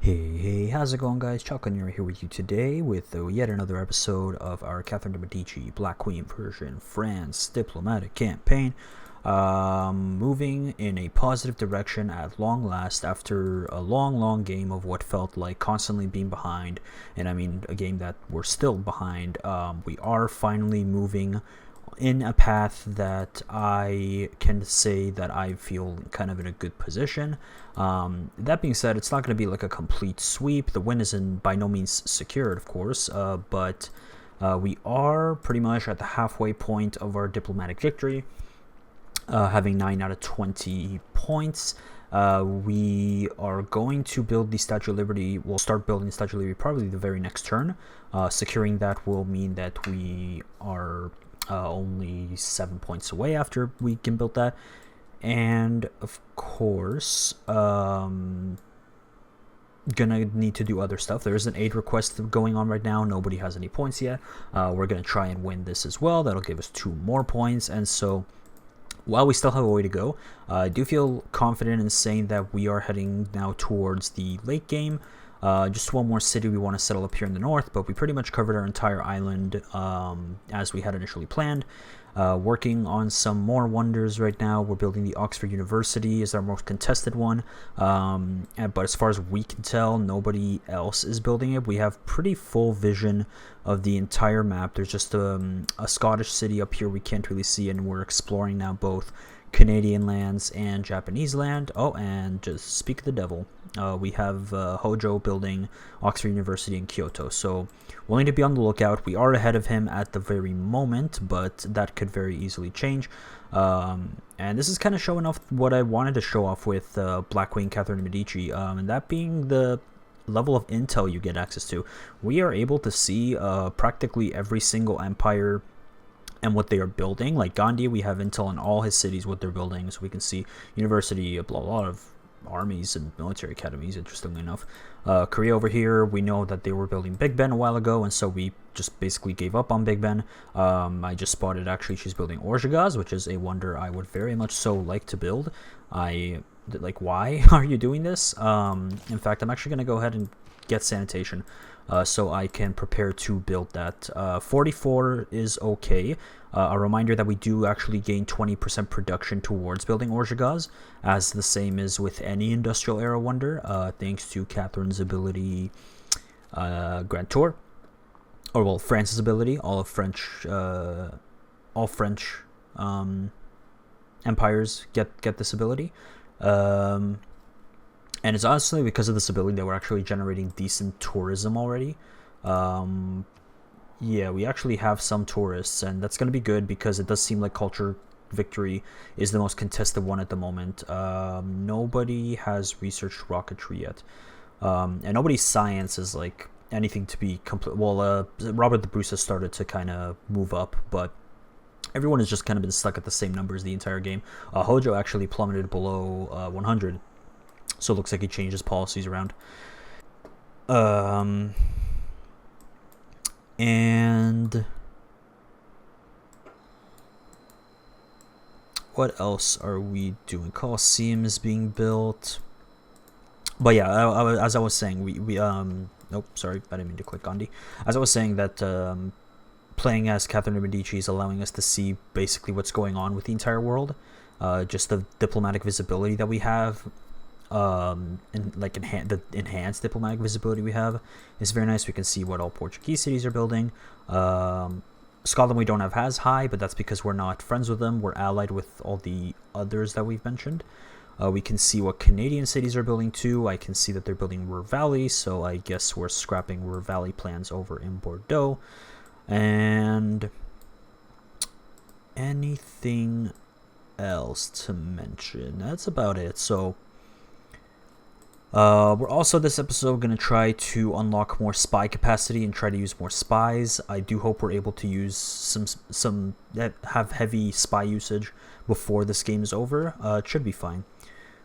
Hey, how's it going, guys? Chalconera here with you today with yet another episode of our Catherine de Medici Black Queen version France diplomatic campaign. Moving in a positive direction at long last after a long game of what felt like constantly being behind. And I mean, a game that we're still behind. We are finally moving in a path that I can say that I feel kind of in a good position. That being said, it's not going to be like a complete sweep. The win isn't by no means secured, of course, but we are pretty much at the halfway point of our diplomatic victory, having 9 out of 20 points. We are going to build the Statue of Liberty. We'll start building the Statue of Liberty probably the very next turn. Securing that will mean that we are only 7 points away after we can build that. And of course, gonna need to do other stuff. There is an aid request going on right now. Nobody has any points yet. We're gonna try and win this as well. That'll give us 2 more points. And so while we still have a way to go, I do feel confident in saying that we are heading now towards the late game. Just one more city we want to settle up here in the north, but we pretty much covered our entire island as we had initially planned. Working on some more wonders right now. We're building the Oxford University is our most contested one, but as far as we can tell, nobody else is building it. We have pretty full vision of the entire map. There's just a Scottish city up here we can't really see, and we're exploring now both Canadian lands and Japanese land. Oh, and just speak of the devil, we have Hojo building Oxford University in Kyoto, so we'll need to be on the lookout. We are ahead of him at the very moment, but that could very easily change. And this is kind of showing off what I wanted to show off with Black Queen Catherine de Medici, and that being the level of intel you get access to. We are able to see practically every single empire and what they are building. Like Gandhi, we have intel on all his cities, what they're building, so we can see university, a lot of armies and military academies, interestingly enough. Korea over here, we know that they were building Big Ben a while ago, and so we just basically gave up on Big Ben. I just spotted actually she's building Orgegas, which is a wonder I would very much so like to build. Like, why are you doing this? In fact, I'm actually going to go ahead and get sanitation so I can prepare to build that. 44 is okay. A reminder that we do actually gain 20% production towards building Orgegas, as the same as with any industrial era wonder, thanks to Catherine's ability, Grand Tour, or well, France's ability. All French empires get this ability. And it's honestly because of this ability that we're actually generating decent tourism already. Yeah, we actually have some tourists, and that's going to be good because it does seem like Culture Victory is the most contested one at the moment. Nobody has researched rocketry yet. And nobody's science is like anything to be complete. Well, Robert the Bruce has started to kind of move up, but everyone has just kind of been stuck at the same numbers the entire game. Hojo actually plummeted below 100. So it looks like he changed his policies around. And what else are we doing? Coliseum is being built. But yeah, as I was saying, nope, sorry, I didn't mean to click Gandhi. As I was saying that playing as Catherine de Medici is allowing us to see basically what's going on with the entire world. Just the diplomatic visibility that we have. And like the enhanced diplomatic visibility we have is very nice. We can see what all Portuguese cities are building. Scotland we don't have as high, but that's because we're not friends with them. We're allied with all the others that we've mentioned. We can see what Canadian cities are building too. I can see that they're building Ruhr Valley, so I guess we're scrapping Ruhr Valley plans over in Bordeaux. And anything else to mention? That's about it. So we're also this episode going to try to unlock more spy capacity and try to use more spies. I do hope we're able to use some that have heavy spy usage before this game is over. It should be fine.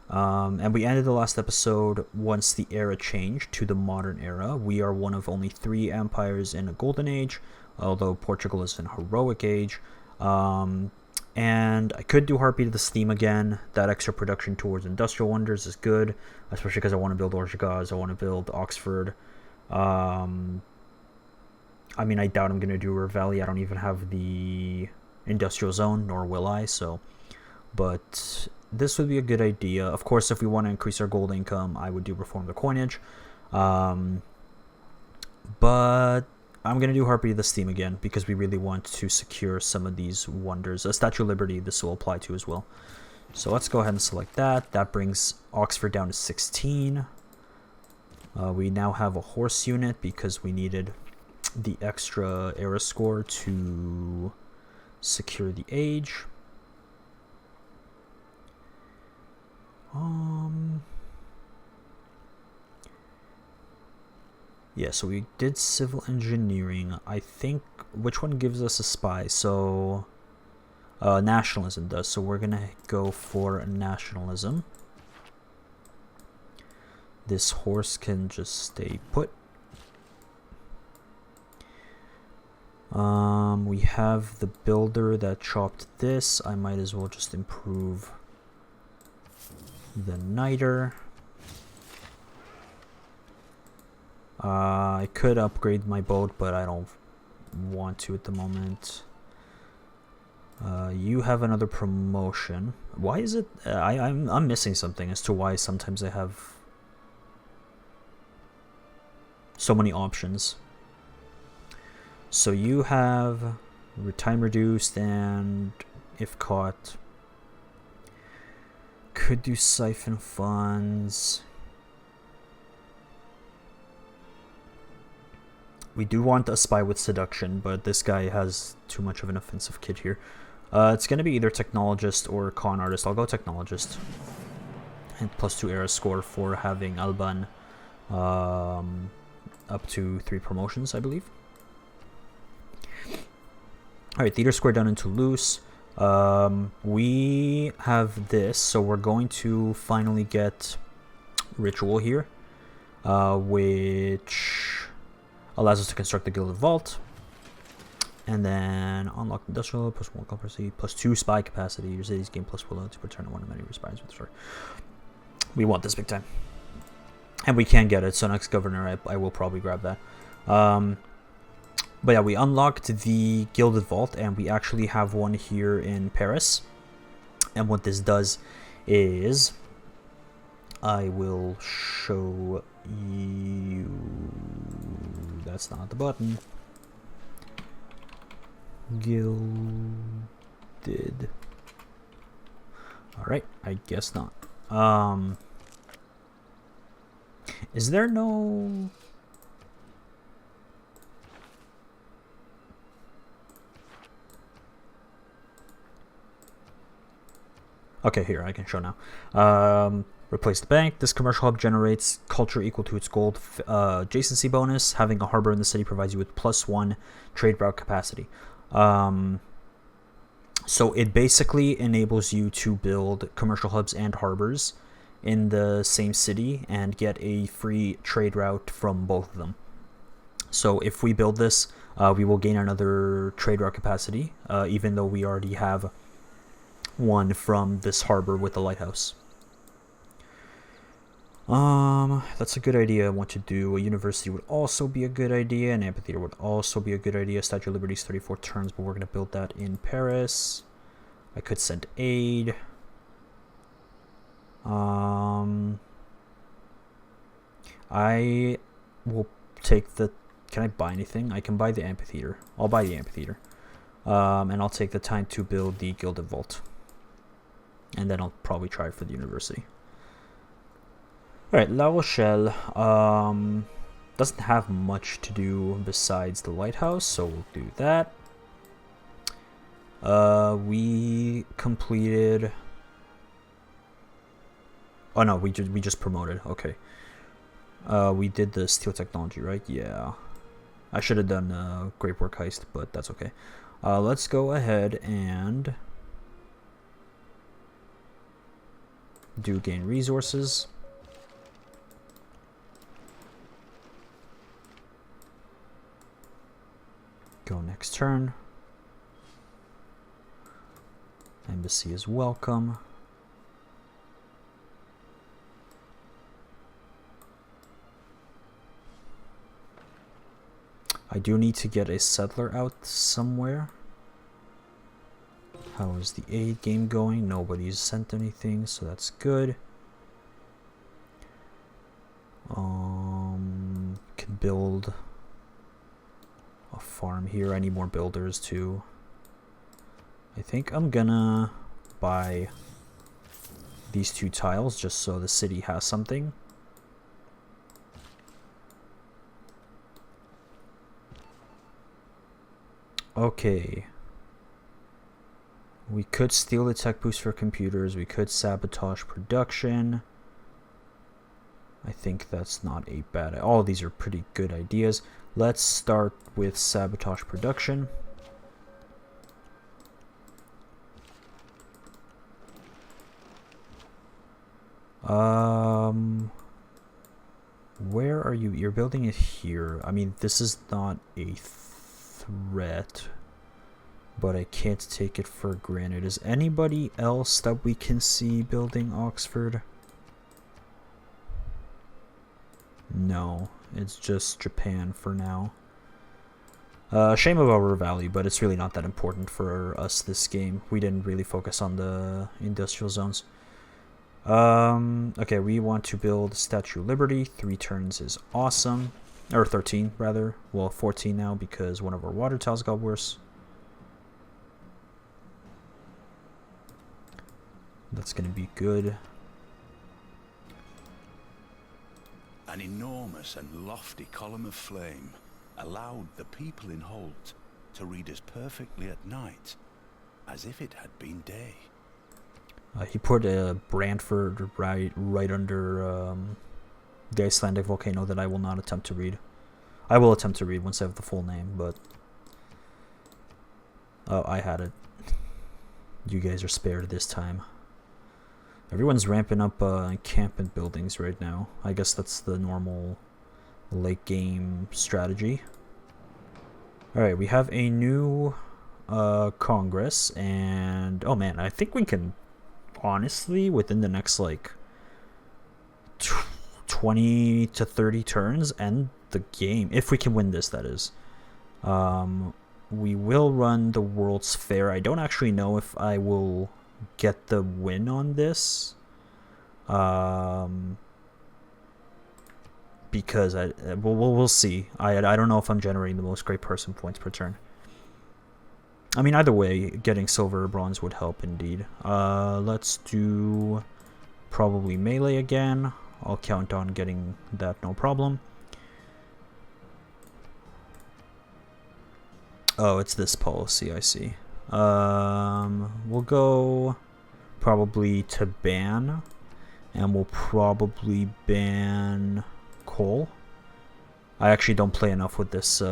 And we ended the last episode once the era changed to the modern era. We are one of only 3 empires in a golden age, although Portugal is in heroic age. And I could do Heartbeat of the Steam again. That extra production towards Industrial Wonders is good, especially because I want to build Orgegas, I want to build Oxford. I mean, I doubt I'm going to do River Valley. I don't even have the Industrial Zone, nor will I, so... But this would be a good idea. Of course, if we want to increase our gold income, I would do Reform the Coinage. But I'm going to do Heartbeat of the Steam again because we really want to secure some of these wonders. Statue of Liberty, this will apply to as well. So let's go ahead and select that. That brings Oxford down to 16. We now have a horse unit because we needed the extra era score to secure the age. Yeah, so we did civil engineering. I think, which one gives us a spy? So, nationalism does. So we're gonna go for nationalism. This horse can just stay put. We have the builder that chopped this. I might as well just improve the niter. I could upgrade my boat, but I don't want to at the moment. You have another promotion. Why is it? I'm missing something as to why sometimes I have so many options. So you have time reduced, and if caught, could do siphon funds. We do want a spy with seduction, but this guy has too much of an offensive kit here. It's going to be either technologist or con artist. I'll go technologist. And +2 era score for having Alban up to 3 promotions, I believe. Alright, theater square down into loose. We have this, so we're going to finally get ritual here, which allows us to construct the Gilded Vault, and then unlock industrial, +1 competency, +2 spy capacity. Your city's gain +1 to return one of many spies with the story. We want this big time, and we can get it. So next governor, I will probably grab that. But yeah, we unlocked the Gilded Vault, and we actually have one here in Paris. And what this does is, I will show you. That's not the button. Gilded. Alright, I guess not. Is there no... Okay, here, I can show now. Replace the bank. This commercial hub generates culture equal to its gold adjacency bonus. Having a harbor in the city provides you with +1 trade route capacity. So it basically enables you to build commercial hubs and harbors in the same city and get a free trade route from both of them. So if we build this, we will gain another trade route capacity, even though we already have one from this harbor with the lighthouse. That's a good idea. I want to do a university would also be a good idea. An amphitheater would also be a good idea. Statue of Liberty is 34 turns, but we're going to build that in Paris. I could send aid. I will take the... Can I buy anything? I can buy the amphitheater. I'll buy the amphitheater. And I'll take the time to build the Gilded Vault. And then I'll probably try for the university. Alright, La Rochelle doesn't have much to do besides the lighthouse, so we'll do that. We completed... Oh no, we just promoted. Okay. We did the steel technology, right? Yeah. I should have done Great Work Heist, but that's okay. Let's go ahead and do gain resources. Go next turn. embassy is welcome. I do need to get a settler out somewhere. How is the aid game going? Nobody's sent anything, so that's good. Can build a farm here. I need more builders too. I think I'm gonna buy these 2 tiles just so the city has something. Okay. We could steal the tech boost for computers. We could sabotage production. I think that's not a bad... All of these are pretty good ideas. Let's start with sabotage production. Where are you? You're building it here. I mean, this is not a threat, but I can't take it for granted. Is anybody else that we can see building Oxford? No, it's just Japan for now. Shame about River Valley, but it's really not that important for us this game. We didn't really focus on the industrial zones. Okay, we want to build Statue of Liberty. 3 turns is awesome. Or 13, rather. Well, 14 now because one of our water tiles got worse. That's going to be good. An enormous and lofty column of flame allowed the people in Holt to read as perfectly at night as if it had been day. He put a Brantford right under the Icelandic volcano that I will not attempt to read. I will attempt to read once I have the full name, but... Oh, I had it. You guys are spared this time. Everyone's ramping up encampment buildings right now. I guess that's the normal late game strategy. Alright, we have a new Congress, and... Oh man, I think we can... Honestly, within the next like 20 to 30 turns, end the game. If we can win this, that is. We will run the World's Fair. I don't actually know if I will get the win on this. Because we'll see. I don't know if I'm generating the most great person points per turn. I mean, either way, getting silver or bronze would help indeed. Let's do probably melee again. I'll count on getting that, no problem. Oh, it's this policy, I see. We'll go probably to ban, and we'll probably ban coal. I actually don't play enough with this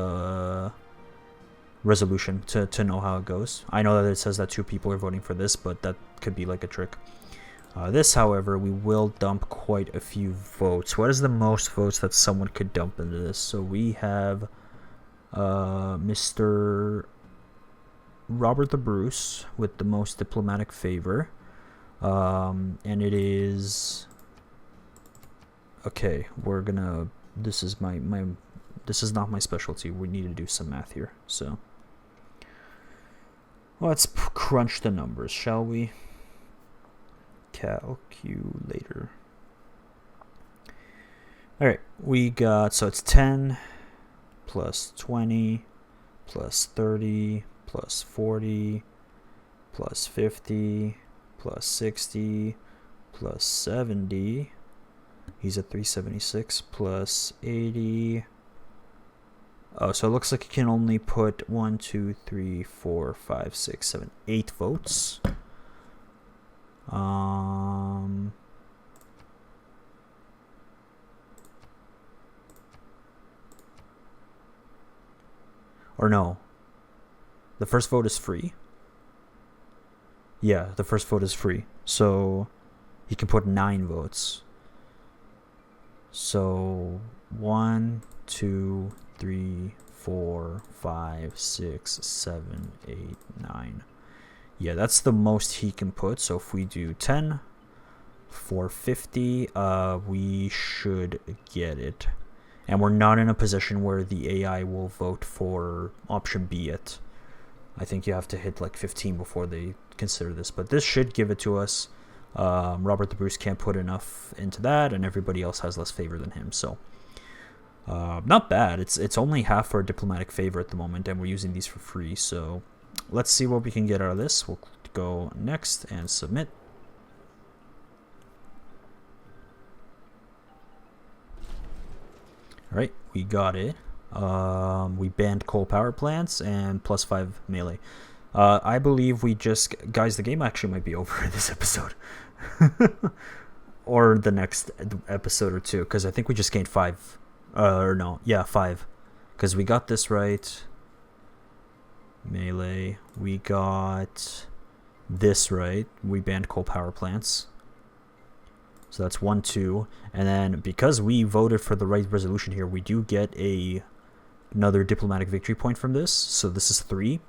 resolution to know how it goes. I know that it says that 2 people are voting for this, but that could be like a trick. This, however, we will dump quite a few votes. What is the most votes that someone could dump into this? So we have Mr. Robert the Bruce with the most diplomatic favor. And it is... Okay, we're gonna... This is this is not my specialty. We need to do some math here, so... Let's crunch the numbers, shall we? Calculator. Alright, we got... So it's 10 plus 20 plus 30 plus 40 plus 50 plus 60 plus 70. He's at 376 plus 80. Oh, so it looks like he can only put 1, 2, 3, 4, 5, 6, 7, 8 votes. Or no. The first vote is free. Yeah, the first vote is free. So he can put 9 votes. So 1, 2, 3, 4, 5, 6, 7, 8, 9. Yeah, that's the most he can put. So if we do 10, 450, we should get it. And we're not in a position where the AI will vote for option B yet. I think you have to hit like 15 before they consider this. But this should give it to us. Robert the Bruce can't put enough into that, and everybody else has less favor than him. So not bad. It's only half our diplomatic favor at the moment, and we're using these for free. So let's see what we can get out of this. We'll go next and submit. Alright, we got it. We banned coal power plants and +5 melee. I believe we just... Guys, the game actually might be over this episode. Or the next episode or two, because I think we just gained 5. Or no, yeah, 5. Because we got this right. Melee. We got this right. We banned coal power plants. So that's 1, 2. And then because we voted for the right resolution here, we do get another diplomatic victory point from this. So this is 3.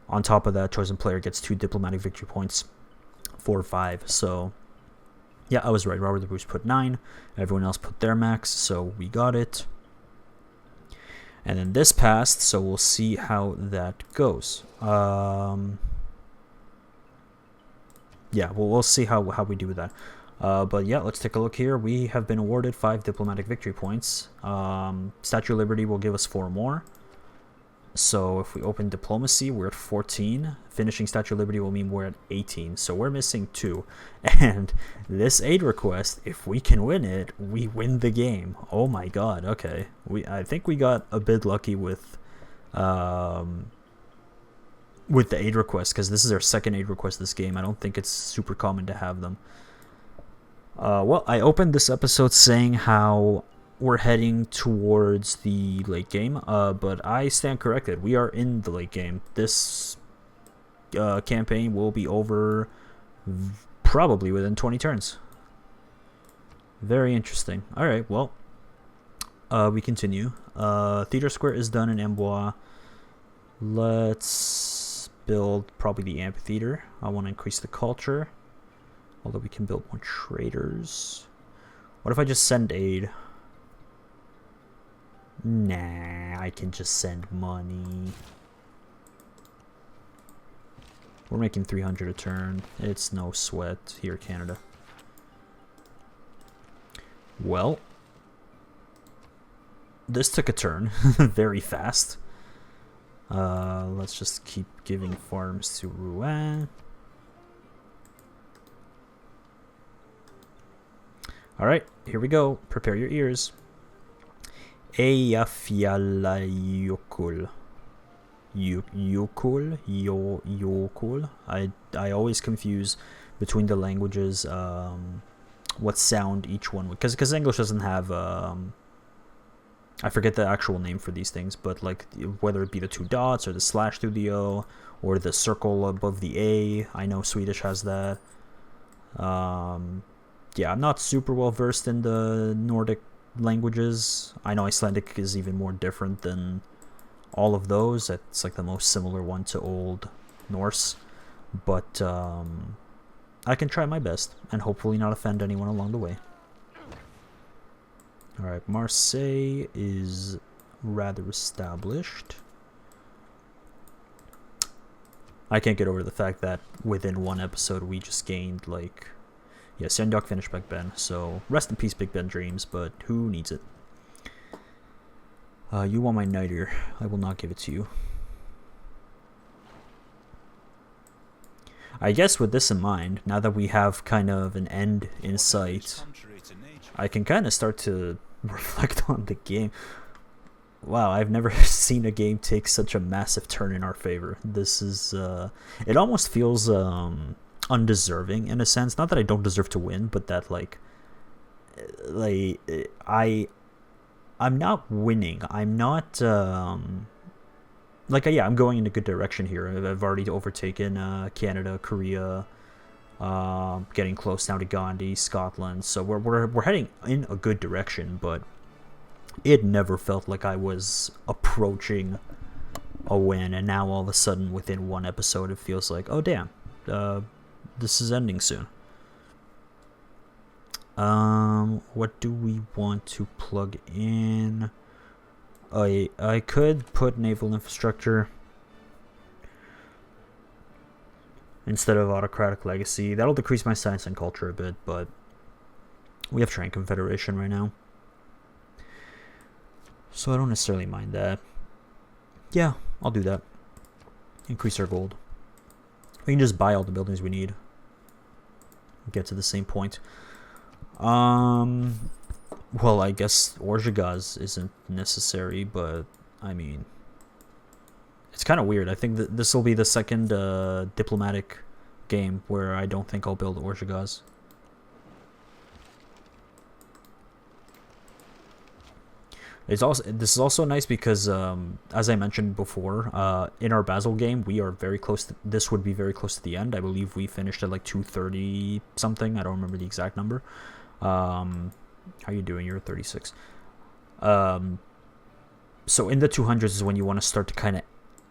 On top of that, chosen player gets 2 diplomatic victory points. 4, 5. So yeah, I was right. Robert the Bruce put 9. Everyone else put their max. So we got it. And then this passed. So we'll see how that goes. Yeah, we'll see how we do with that. But yeah, let's take a look here. We have been awarded 5 diplomatic victory points. Statue of Liberty will give us 4 more. So if we open diplomacy, we're at 14. Finishing Statue of Liberty will mean we're at 18. So we're missing 2. And this aid request, if we can win it, we win the game. Oh my god, okay. I think we got a bit lucky with the aid request, because this is our second aid request this game. I don't think it's super common to have them. Well, I opened this episode saying how we're heading towards the late game, but I stand corrected. We are in the late game. This campaign will be over probably within 20 turns. Very interesting. Alright, well, we continue. Theater Square is done in Amboise. Let's build probably the amphitheater. I want to increase the culture. Although we can build more traders. What if I just send aid? Nah, I can just send money. We're making 300 a turn. It's no sweat here, Canada. Well, this took a turn very fast. Let's just keep giving farms to Rouen. Alright, here we go. Prepare your ears. Eyjafjallajökull. Jökull. I always confuse between the languages what sound each one would, because English doesn't have I forget the actual name for these things, but like whether it be the 2 dots or the slash through the O or the circle above the A. I know Swedish has that. Yeah, I'm not super well versed in the Nordic languages. I know Icelandic is even more different than all of those. It's like the most similar one to Old Norse. But I can try my best and hopefully not offend anyone along the way. Alright, Marseille is rather established. I can't get over the fact that within one episode we just gained like... Yeah, Sandok finished Big Ben, so rest in peace Big Ben dreams, but who needs it? You want my niter. I will not give it to you. I guess with this in mind, now that we have kind of an end in sight, I can kind of start to reflect on the game. Wow, I've never seen a game take such a massive turn in our favor. This is, it almost feels, undeserving in a sense. Not that I don't deserve to win, but that I'm not winning. I'm not like yeah, I'm going in a good direction here. I've already overtaken Canada, Korea, getting close now to Gandhi, Scotland. So we're heading in a good direction, but it never felt like I was approaching a win, and now all of a sudden within one episode it feels like, oh damn, this is ending soon. What do we want to plug in? I could put naval infrastructure instead of autocratic legacy. That'll decrease my science and culture a bit, but we have train confederation right now, so I don't necessarily mind that. Yeah, I'll do that. Increase our gold. We can just buy all the buildings we need. Get to the same point. Well, I guess Orzhegaz isn't necessary, but I mean, it's kind of weird. I think that this will be the second diplomatic game where I don't think I'll build Orzhegaz. This is also nice because, as I mentioned before, in our Basel game, we are very close. This would be very close to the end. I believe we finished at like 230 something. I don't remember the exact number. How you doing? You're 36. So in the 200s is when you want to start to kind of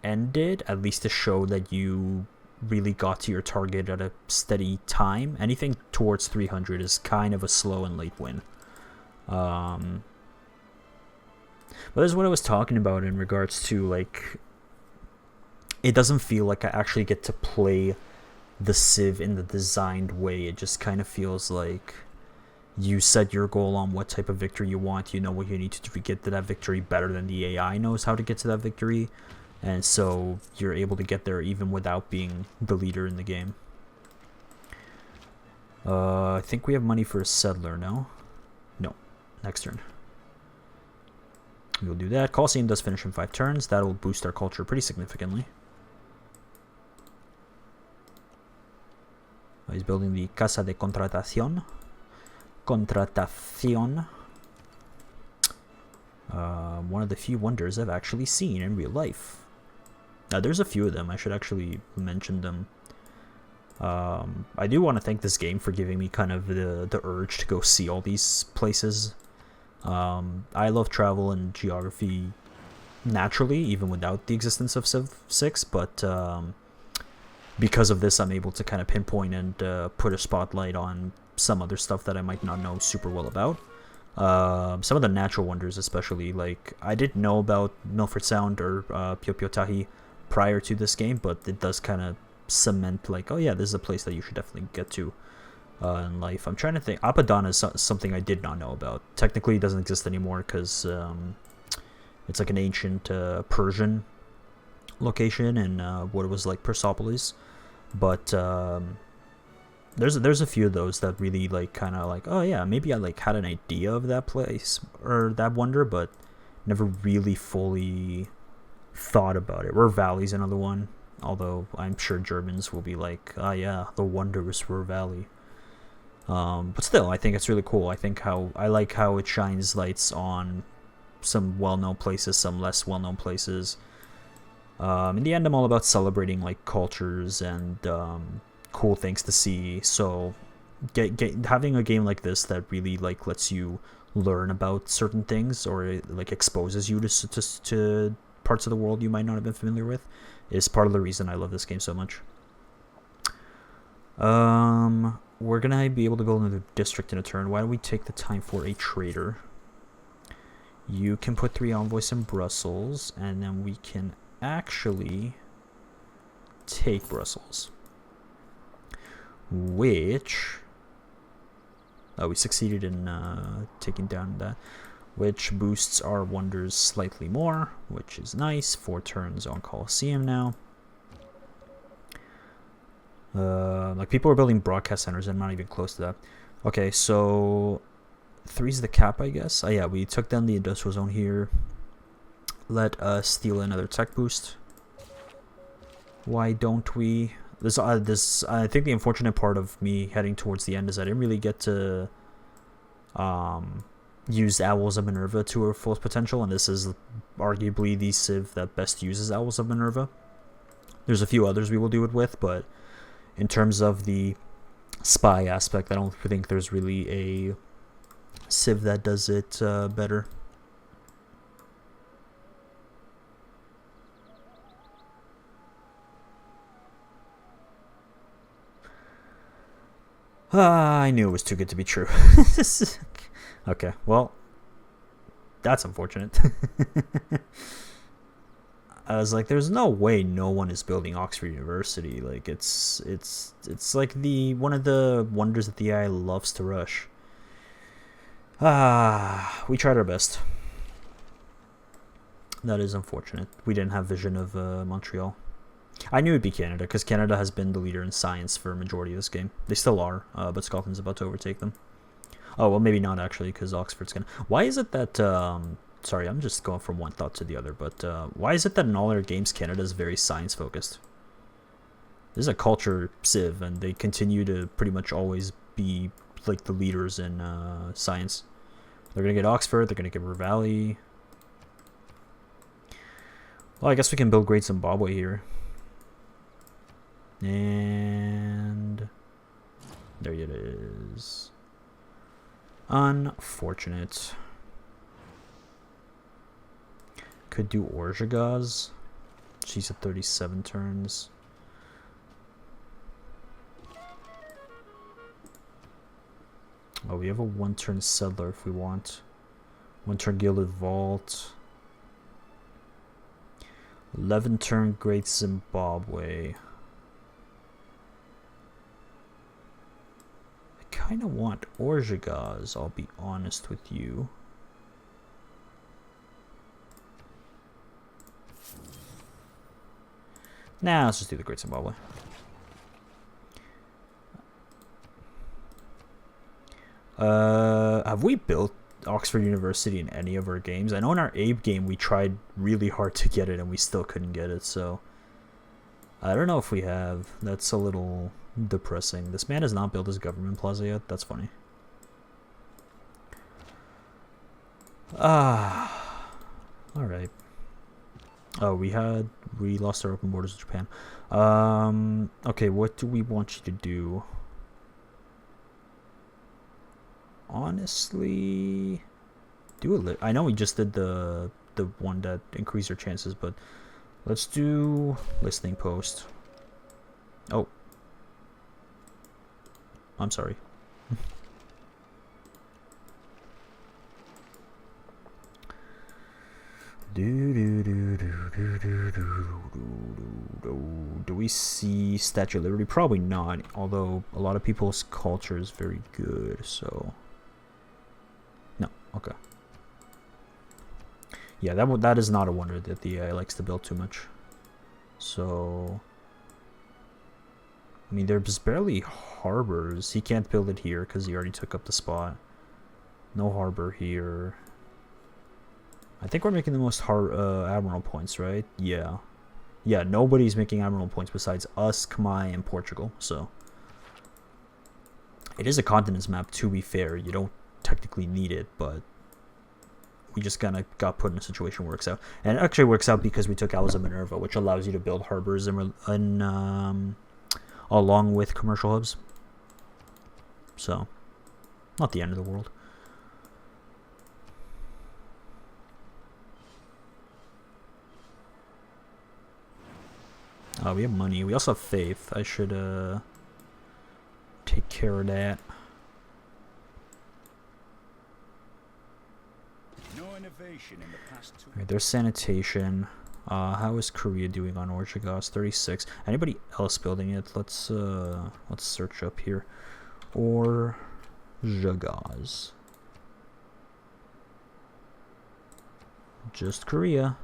end it, at least to show that you really got to your target at a steady time. Anything towards 300 is kind of a slow and late win. But this is what I was talking about in regards to, like, it doesn't feel like I actually get to play the Civ in the designed way. It just kind of feels like you set your goal on what type of victory you want. You know what you need to do to get to that victory better than the AI knows how to get to that victory. And so you're able to get there even without being the leader in the game. I think we have money for a settler, no? No. Next turn. We'll do that. Colosseum does finish in 5 turns. That'll boost our culture pretty significantly. He's building the Casa de Contratación. One of the few wonders I've actually seen in real life. Now, there's a few of them. I should actually mention them. I do want to thank this game for giving me kind of the urge to go see all these places. I love travel and geography naturally, even without the existence of Civ 6, but because of this, I'm able to kind of pinpoint and put a spotlight on some other stuff that I might not know super well about. Some of the natural wonders, especially, like, I didn't know about Milford Sound or Piopiotahi prior to this game, but it does kind of cement, like, oh yeah, this is a place that you should definitely get to in life. I'm trying to think. Apadana is something I did not know about. Technically, it doesn't exist anymore because it's like an ancient Persian location in what it was like Persepolis. But there's a few of those that really, like, kind of like, oh yeah, maybe I like had an idea of that place or that wonder, but never really fully thought about it. Ruhr Valley's another one, although I'm sure Germans will be like, ah, yeah, the wondrous Ruhr Valley. But still, I think it's really cool. I like how it shines lights on some well-known places, some less well-known places. In the end, I'm all about celebrating, like, cultures and cool things to see. So having a game like this that really, like, lets you learn about certain things, or like exposes you to parts of the world you might not have been familiar with, is part of the reason I love this game so much. We're gonna be able to build another district in a turn. Why don't we take the time for a trader? You can put 3 envoys in Brussels, and then we can actually take Brussels, which we succeeded in taking down that, which boosts our wonders slightly more, which is nice. 4 turns on Colosseum now. Like, people are building broadcast centers. I'm not even close to that. Okay, so 3's the cap, I guess. Oh yeah, we took down the industrial zone here. Let us steal another tech boost. Why don't we? I think the unfortunate part of me heading towards the end is I didn't really get to use Owls of Minerva to her full potential, and this is arguably the Civ that best uses Owls of Minerva. There's a few others we will do it with, but in terms of the spy aspect, I don't think there's really a Civ that does it better. I knew it was too good to be true. Okay, well, that's unfortunate. I was like, there's no way no one is building Oxford University. Like, it's like one of the wonders that the AI loves to rush. We tried our best. That is unfortunate. We didn't have vision of Montreal. I knew it'd be Canada, because Canada has been the leader in science for a majority of this game. They still are, but Scotland's about to overtake them. Oh, well, maybe not, actually, because Oxford's gonna... Why is it that... sorry, I'm just going from one thought to the other, but why is it that in all their games, Canada is very science-focused? This is a culture civ, and they continue to pretty much always be, like, the leaders in science. They're gonna get Oxford, they're gonna get River Valley... Well, I guess we can build Great Zimbabwe here. And there it is. Unfortunate. Could do Orzhagaz. She's at 37 turns. Oh, we have a one-turn settler if we want. One-turn Gilded Vault. 11-turn Great Zimbabwe. I kind of want Orzhagaz, I'll be honest with you. Nah, let's just do the Great Zimbabwe. Have we built Oxford University in any of our games? I know in our Abe game we tried really hard to get it and we still couldn't get it, so I don't know if we have. That's a little depressing. This man has not built his government plaza yet. That's funny. Alright. Oh, we lost our open borders with Japan. Okay, what do we want you to do? Honestly, I know we just did the one that increased our chances, but let's do listening post. Oh, I'm sorry. Do we see Statue of Liberty? Probably not, although a lot of people's culture is very good, so no. Okay. Yeah, that is not a wonder that the AI likes to build too much. So I mean, there's barely harbors. He can't build it here because he already took up the spot. No harbor here. I think we're making the most admiral points, right? Yeah. Yeah, nobody's making admiral points besides us, Khmer, and Portugal, so it is a continents map, to be fair. You don't technically need it, but we just kind of got put in a situation where it works out. And it actually works out because we took Alza Minerva, which allows you to build harbors along with commercial hubs. So, not the end of the world. We have money. We also have faith. I should take care of that. No innovation in the past 2 Alright, there's sanitation. How is Korea doing on Orzhagaz? 36. Anybody else building it? Let's search up here. Orzhagaz. Just Korea.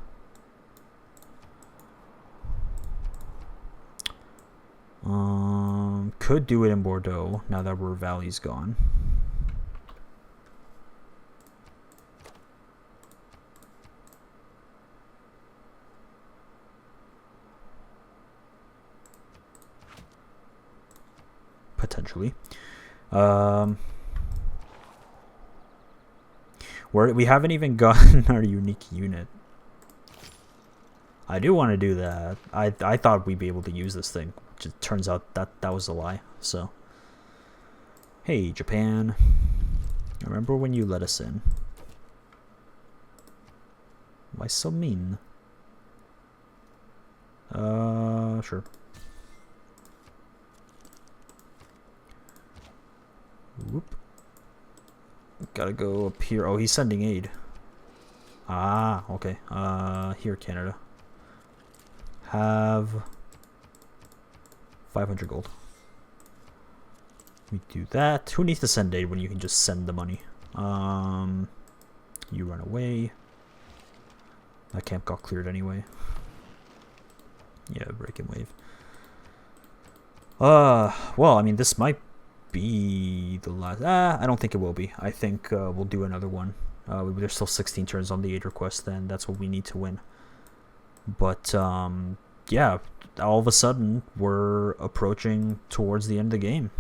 Could do it in Bordeaux now that River Valley's gone. Potentially. We haven't even gotten our unique unit. I do want to do that. I thought we'd be able to use this thing. It turns out that was a lie. So, hey Japan, remember when you let us in? Why so mean? Sure. Gotta go up here. Oh, he's sending aid. Ah, okay. Here, Canada. Have 500 gold. We do that. Who needs to send aid when you can just send the money? You run away. That camp got cleared anyway. Yeah, break and wave. Well, I mean, this might be the last. I don't think it will be. I think we'll do another one. There's still 16 turns on the aid request, then that's what we need to win. But, yeah, all of a sudden, we're approaching towards the end of the game.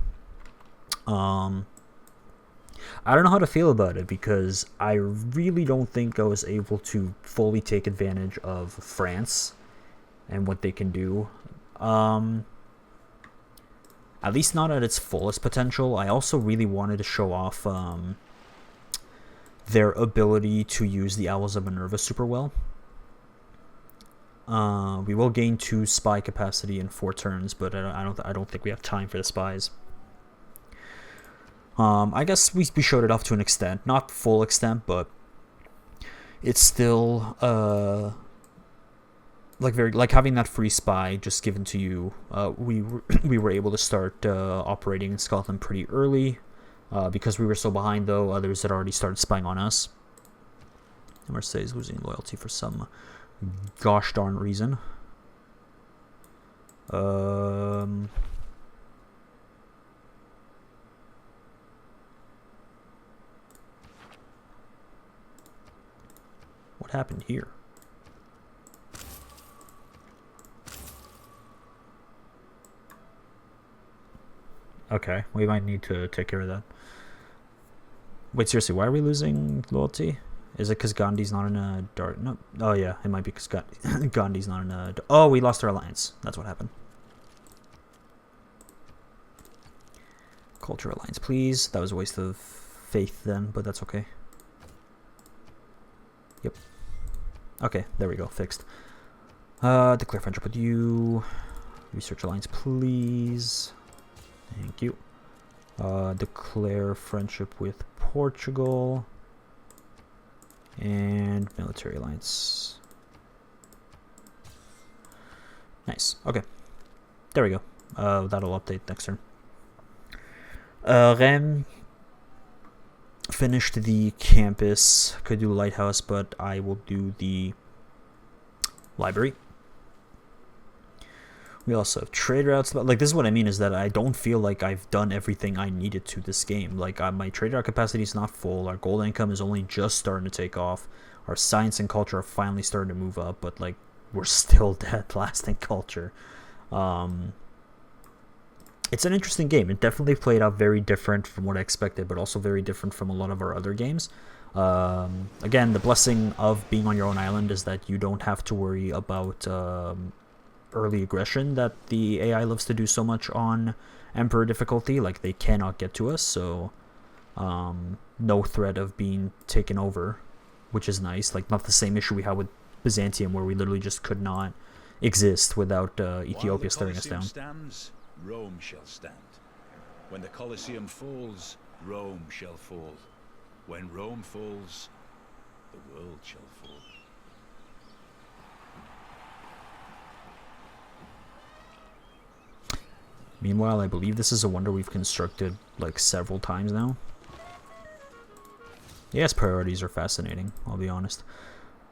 I don't know how to feel about it because I really don't think I was able to fully take advantage of France and what they can do. At least not at its fullest potential. I also really wanted to show off their ability to use the Owls of Minerva super well. We will gain 2 spy capacity in 4 turns, but I don't think we have time for the spies. I guess we showed it off to an extent, not full extent, but it's still like having that free spy just given to you. We were able to start operating in Scotland pretty early because we were so behind. Though others had already started spying on us. Marseille is losing loyalty for some gosh darn reason. What happened here? Okay, we might need to take care of that. Wait, seriously, why are we losing loyalty? Is it because Gandhi's not in a dark? No. Oh yeah, it might be because Gandhi's not in a. Oh, we lost our alliance. That's what happened. Culture alliance, please. That was a waste of faith then, but that's okay. Yep. Okay, there we go. Fixed. Declare friendship with you. Research alliance, please. Thank you. Declare friendship with Portugal. And military alliance. Nice. Okay. There we go. That'll update next turn. Rem finished the campus. Could do lighthouse, but I will do the library. We also have trade routes. Like, this is what I mean, is that I don't feel like I've done everything I needed to this game. Like, my trade route capacity is not full. Our gold income is only just starting to take off. Our science and culture are finally starting to move up, but, like, we're still dead last in culture. It's an interesting game. It definitely played out very different from what I expected, but also very different from a lot of our other games. Again, the blessing of being on your own island is that you don't have to worry about early aggression that the AI loves to do so much on Emperor difficulty. Like, they cannot get to us, so no threat of being taken over, which is nice. Like, not the same issue we had with Byzantium, where we literally just could not exist without Ethiopia staring us down. Stands, Rome shall stand. When the Colosseum falls, Rome shall fall. When Rome falls, the world shall fall. Meanwhile, I believe this is a wonder we've constructed like several times now. Yes, priorities are fascinating, I'll be honest.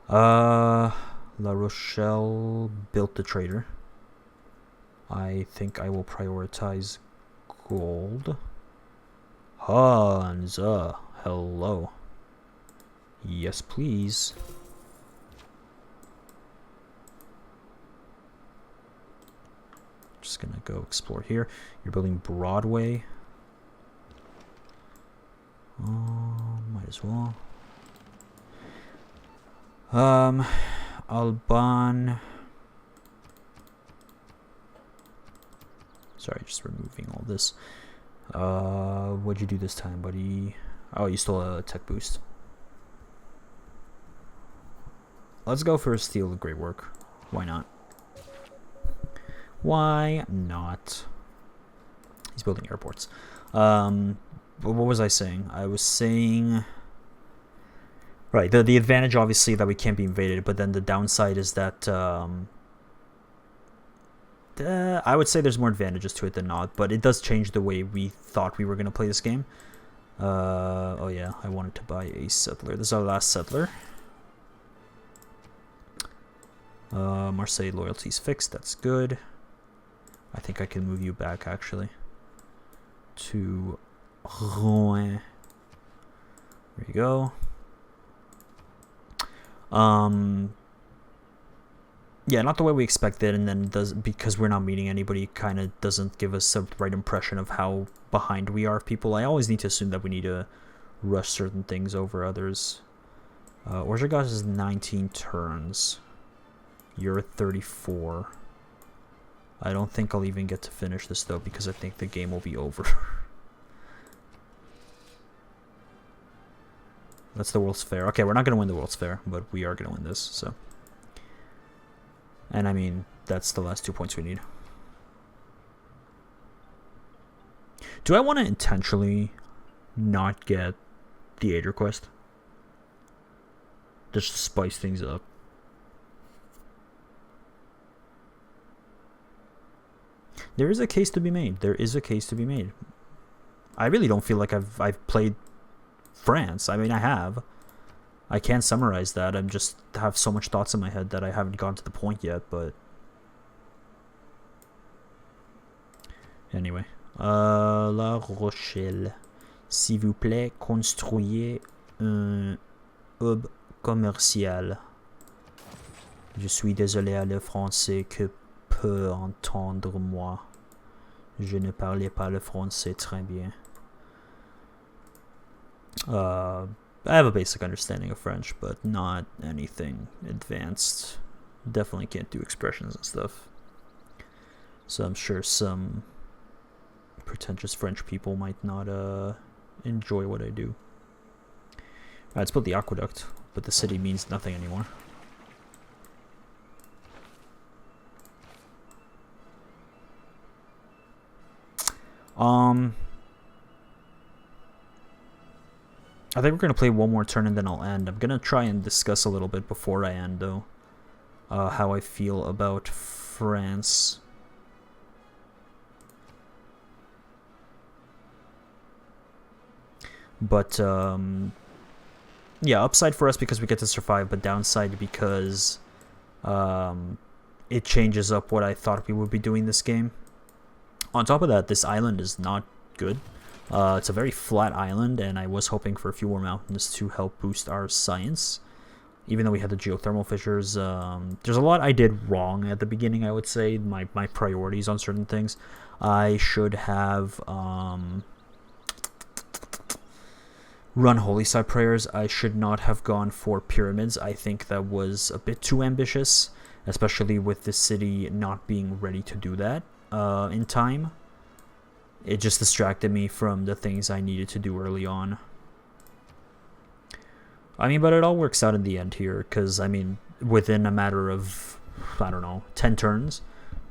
La Rochelle built the trader. I think I will prioritize gold. Hansa, hello. Yes, please. Just gonna go explore here. You're building Broadway. Might as well. Alban. Sorry, just removing all this. What'd you do this time, buddy? Oh, you stole a tech boost. Let's go for a steal of great work. Why not? Why not? He's building airports. But what was I saying? I was saying Right. The advantage, obviously, that we can't be invaded, but then the downside is that I would say there's more advantages to it than not, but it does change the way we thought we were going to play this game. Oh yeah, I wanted to buy a settler. This is our last settler. Marseille loyalty's fixed. That's good. I think I can move you back, actually, to Rouen. There you go. Yeah, not the way we expected, and then because we're not meeting anybody, kind of doesn't give us the right impression of how behind we are of people. I always need to assume that we need to rush certain things over others. Orzagas is 19 turns. You're at 34. I don't think I'll even get to finish this, though, because I think the game will be over. That's the World's Fair. Okay, we're not going to win the World's Fair, but we are going to win this, so. And I mean, that's the last 2 points we need. Do I want to intentionally not get the aid request? Just to spice things up. There is a case to be made. There is a case to be made. I really don't feel like I've played France. I mean, I have. I can't summarize that. I just have so much thoughts in my head that I haven't gotten to the point yet, but anyway. La Rochelle. S'il vous plaît, construisez un hub commercial. Je suis désolé à le français que peut entendre moi. Je ne parlais pas le français très bien. I have a basic understanding of French, but not anything advanced. Definitely can't do expressions and stuff. So I'm sure some pretentious French people might not enjoy what I do. Alright, let's build the aqueduct, but the city means nothing anymore. I think we're going to play one more turn and then I'll end. I'm going to try and discuss a little bit before I end, though, how I feel about France. But, yeah, upside for us because we get to survive, but downside because it changes up what I thought we would be doing this game. On top of that, this island is not good. It's a very flat island, and I was hoping for a few more mountains to help boost our science. Even though we had the geothermal fissures, there's a lot I did wrong at the beginning, I would say. My priorities on certain things. I should have run Holy Side Prayers. I should not have gone for pyramids. I think that was a bit too ambitious, especially with the city not being ready to do that in time. It just distracted me from the things I needed to do early on. I mean, but it all works out in the end here, because, I mean, within a matter of, I don't know, 10 turns,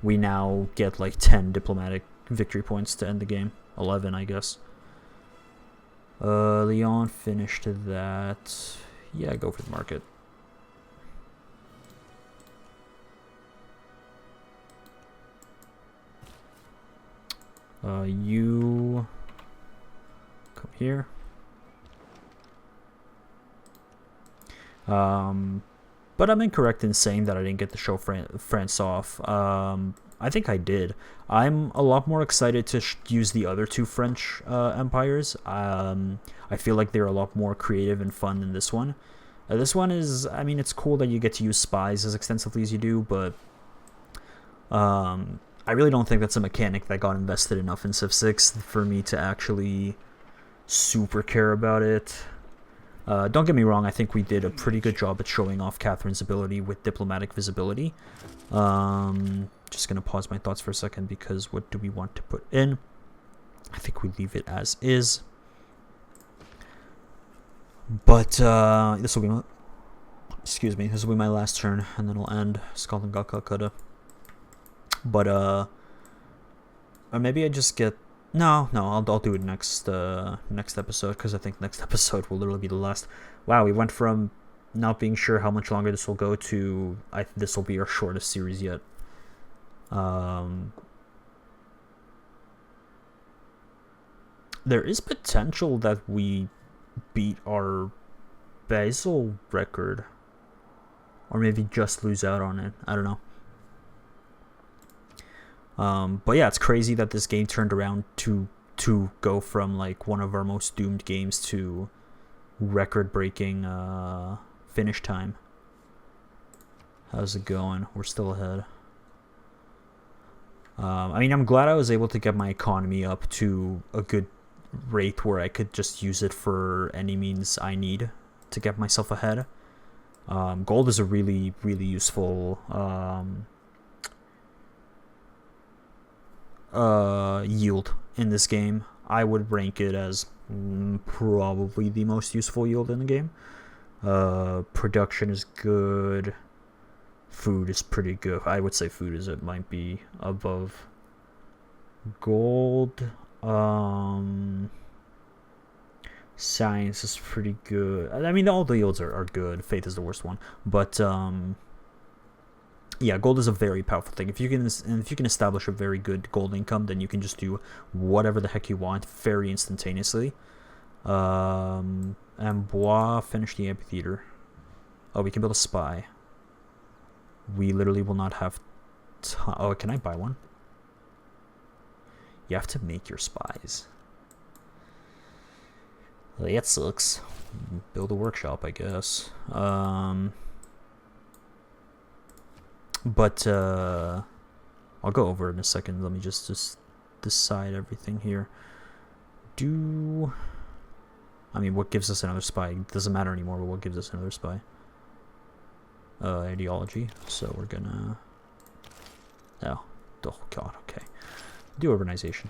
we now get like 10 diplomatic victory points to end the game. 11, I guess. Lyon finished that. Yeah, go for the market. You come here. But I'm incorrect in saying that I didn't get to show France off. I think I did. I'm a lot more excited to use the other two French empires. I feel like they're a lot more creative and fun than this one. This one is, I mean, it's cool that you get to use spies as extensively as you do, but I really don't think that's a mechanic that got invested enough in Civ 6 for me to actually super care about it. Don't get me wrong, I think we did a pretty good job at showing off Catherine's ability with diplomatic visibility. Just going to pause my thoughts for a second because what do we want to put in? I think we leave it as is. But this will be my, excuse me, this will be my last turn and then I'll end. Scotland got Calcutta. But or maybe I just get I'll do it next episode, because I think next episode will literally be the last. Wow, we went from not being sure how much longer this will go to this will be our shortest series yet. There is potential that we beat our Basel record, or maybe just lose out on it. I don't know. But yeah, it's crazy that this game turned around to go from like one of our most doomed games to record-breaking finish time. How's it going? We're still ahead. I mean, I'm glad I was able to get my economy up to a good rate where I could just use it for any means I need to get myself ahead. Gold is a really, really useful yield in this game. I would rank it as probably the most useful yield in the game. Production is good. Food is pretty good. I would say food is, it might be above gold. Science is pretty good. I mean, all the yields are good. Faith is the worst one, but yeah, gold is a very powerful thing. If you can establish a very good gold income, then you can just do whatever the heck you want very instantaneously. Amboise, finish the amphitheater. Oh, we can build a spy. We literally will not have. Oh, can I buy one? You have to make your spies. Well, that sucks. Build a workshop, I guess. But I'll go over it in a second. Let me just decide everything here. I mean, what gives us another spy? It doesn't matter anymore, but what gives us another spy? Ideology. So we're gonna... Oh god, okay. Do urbanization.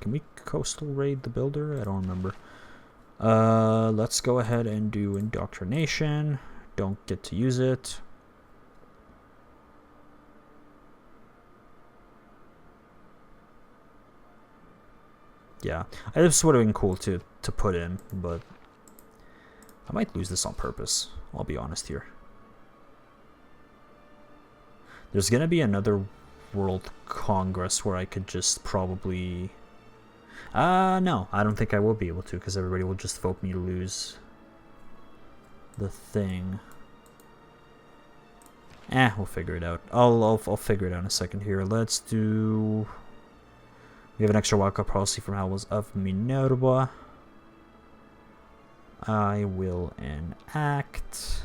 Can we coastal raid the builder? I don't remember. Let's go ahead and do indoctrination. Don't get to use it. Yeah, this would have been cool to put in, but I might lose this on purpose. I'll be honest here. There's gonna be another World Congress where I could just probably... no, I don't think I will be able to, because everybody will just vote me to lose the thing. We'll figure it out. I'll figure it out in a second here. Let's do... We have an extra wildcard policy from Howls of Minerva. I will enact...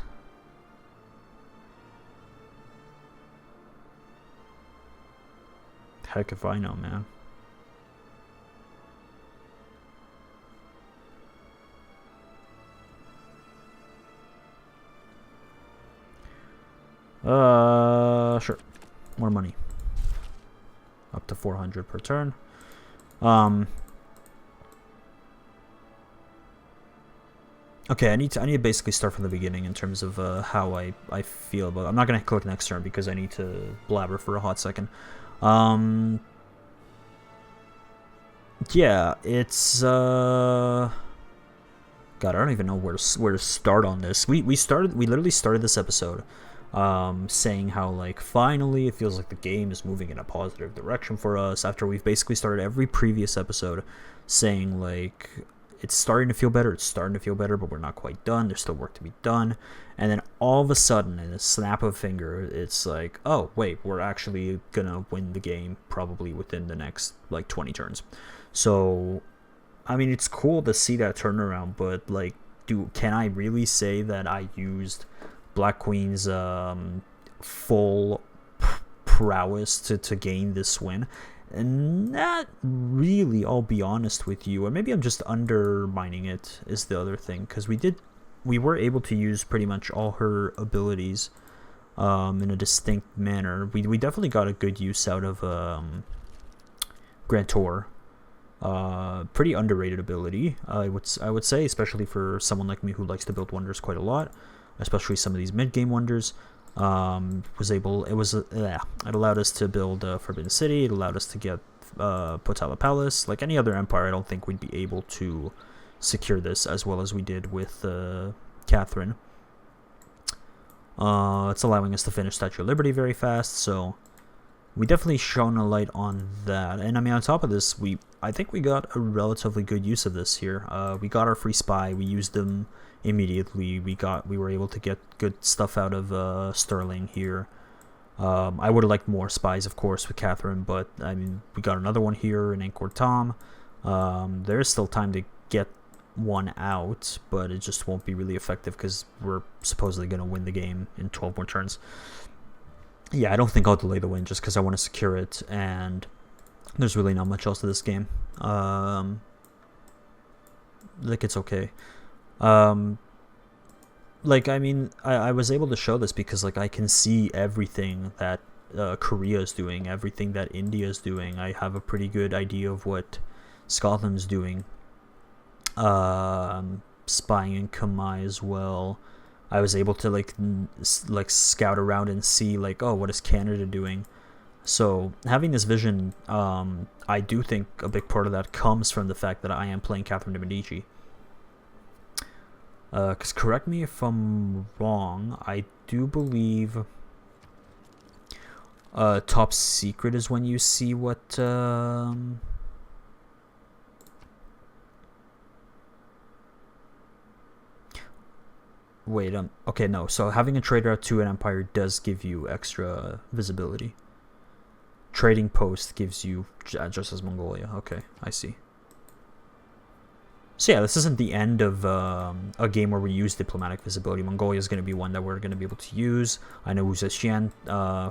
Heck if I know, man. Sure. More money. Up to 400 per turn. Okay, I need to basically start from the beginning in terms of how I feel about it. I'm not gonna click next turn because I need to blabber for a hot second. Yeah, it's God, I don't even know where to start on this. We literally started this episode saying how, like, finally it feels like the game is moving in a positive direction for us, after we've basically started every previous episode saying, like, it's starting to feel better, but we're not quite done, there's still work to be done. And then all of a sudden, in a snap of a finger, it's like, oh wait, we're actually gonna win the game probably within the next like 20 turns. So I mean, it's cool to see that turnaround, but like, can I really say that I used Black Queen's full prowess to gain this win? And not really, I'll be honest with you. Or maybe I'm just undermining it, is the other thing, because we were able to use pretty much all her abilities in a distinct manner. We definitely got a good use out of Grand Tour. Pretty underrated ability, I would say, especially for someone like me who likes to build wonders quite a lot, especially some of these mid-game wonders. It allowed us to build Forbidden City. It allowed us to get Potala Palace. Like any other empire, I don't think we'd be able to secure this as well as we did with Catherine. It's allowing us to finish Statue of Liberty very fast, so we definitely shone a light on that. And I mean, on top of this, I think we got a relatively good use of this here. We got our free spy. We used them immediately. We were able to get good stuff out of Sterling here. I would have liked more spies, of course, with Catherine, but I mean, we got another one here in Angkor Thom. There's still time to get one out, but it just won't be really effective because we're supposedly going to win the game in 12 more turns. Yeah, I don't think I'll delay the win just because I want to secure it, and there's really not much else to this game. Like, it's okay. Like, I mean, I was able to show this because, like, I can see everything that Korea is doing, everything that India is doing. I have a pretty good idea of what Scotland's doing. Spying in Khmer as well. I was able to like scout around and see like, oh, what is Canada doing? So having this vision, I do think a big part of that comes from the fact that I am playing Catherine de Medici. Because correct me if I'm wrong, I do believe top secret is when you see what wait, okay, no. So having a trader out to an empire does give you extra visibility. Trading post gives you just as Mongolia. Okay, I see. So yeah, this isn't the end of a game where we use diplomatic visibility. Mongolia is going to be one that we're going to be able to use. I know Wuzexian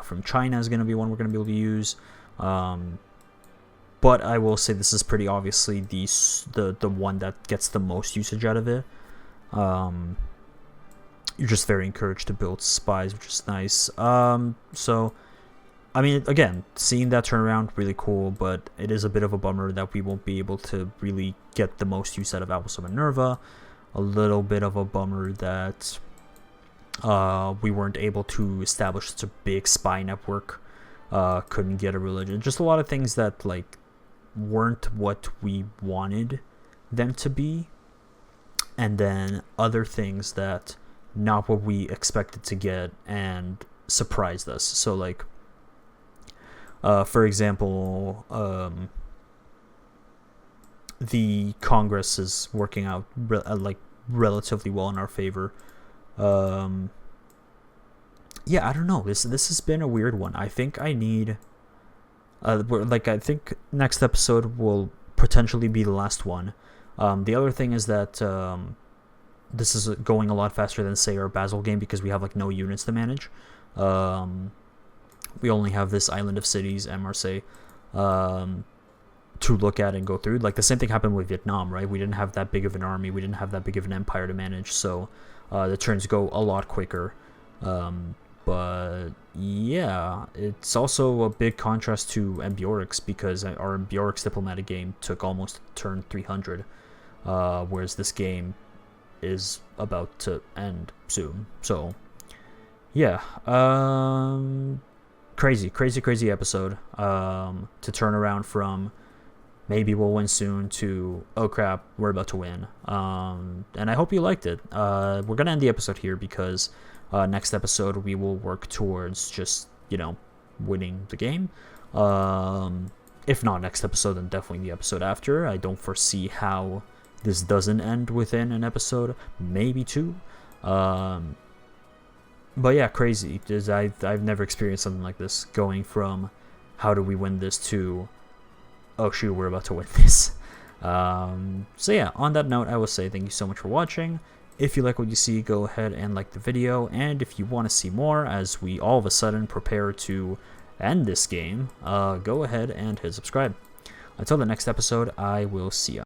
from China is going to be one we're going to be able to use. But I will say this is pretty obviously the one that gets the most usage out of it. You're just very encouraged to build spies, which is nice. So, I mean, again, seeing that turnaround, really cool, but it is a bit of a bummer that we won't be able to really get the most use out of Apples of Minerva. A little bit of a bummer that we weren't able to establish such a big spy network. Couldn't get a religion. Just a lot of things that, like, weren't what we wanted them to be. And then other things that not what we expected to get and surprised us. So like for example, the Congress is working out like relatively well in our favor. Yeah, I don't know, this has been a weird one. I think I need I think next episode will potentially be the last one. The other thing is that this is going a lot faster than, say, our Basel game because we have like no units to manage. We only have this island of cities and Marseille to look at and go through. Like the same thing happened with Vietnam, right? We didn't have that big of an army. We didn't have that big of an empire to manage. So the turns go a lot quicker. But yeah, it's also a big contrast to Ambiorix because our Ambiorix diplomatic game took almost turn 300. Whereas this game is about to end soon. So yeah, crazy episode to turn around from maybe we'll win soon to oh crap, we're about to win. And I hope you liked it. We're gonna end the episode here because next episode we will work towards just, you know, winning the game. If not next episode, then definitely the episode after. I don't foresee how this doesn't end within an episode, maybe two. But yeah, crazy. I've never experienced something like this, going from how do we win this to oh shoot, we're about to win this. So yeah, on that note, I will say thank you so much for watching. If you like what you see, go ahead and like the video, and if you want to see more as we all of a sudden prepare to end this game, go ahead and hit subscribe. Until the next episode, I will see ya.